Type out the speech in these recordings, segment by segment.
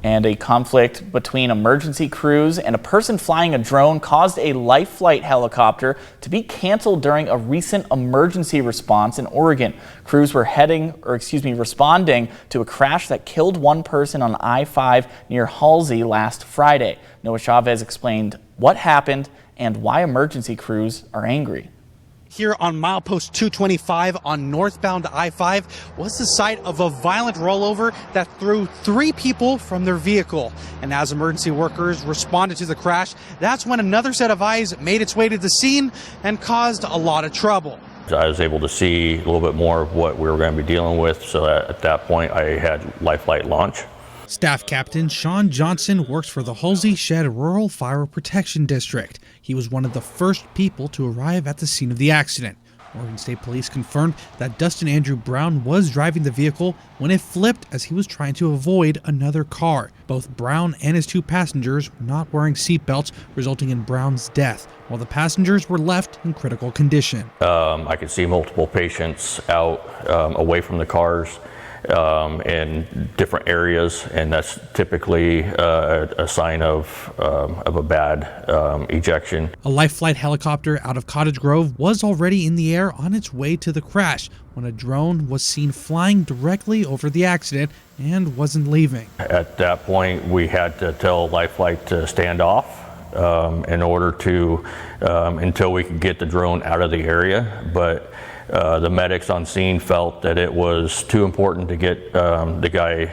And a conflict between emergency crews and a person flying a drone caused a life flight helicopter to be canceled during a recent emergency response in Oregon. Crews were responding to a crash that killed one person on I-5 near Halsey last Friday. Noah Chavez explained what happened and why emergency crews are angry. Here on milepost 225 on northbound I-5 was the site of a violent rollover that threw 3 people from their vehicle. And as emergency workers responded to the crash, that's when another set of eyes made its way to the scene and caused a lot of trouble. I was able to see a little bit more of what we were going to be dealing with, so that at that point I had life flight launch. Staff Captain Sean Johnson works for the Halsey Shed Rural Fire Protection District. He was one of the first people to arrive at the scene of the accident. Oregon State Police confirmed that Dustin Andrew Brown was driving the vehicle when it flipped as he was trying to avoid another car. Both Brown and his 2 passengers were not wearing seatbelts, resulting in Brown's death, while the passengers were left in critical condition. I could see multiple patients out away from the cars in different areas, and that's typically a sign of a bad ejection. A life flight helicopter out of Cottage Grove was already in the air on its way to the crash when a drone was seen flying directly over the accident and wasn't leaving. At that point, we had to tell life flight to stand off in order to until we could get the drone out of the area, but the medics on scene felt that it was too important to get the guy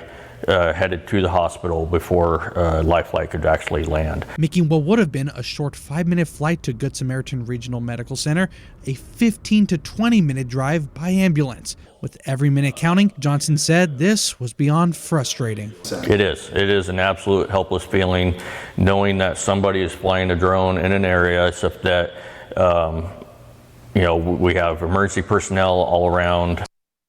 headed to the hospital before life flight could actually land. Making what would have been a short 5-minute flight to Good Samaritan Regional Medical Center a 15 to 20-minute drive by ambulance. With every minute counting, Johnson said this was beyond frustrating. It is an absolute helpless feeling knowing that somebody is flying a drone in an area except that we have emergency personnel all around.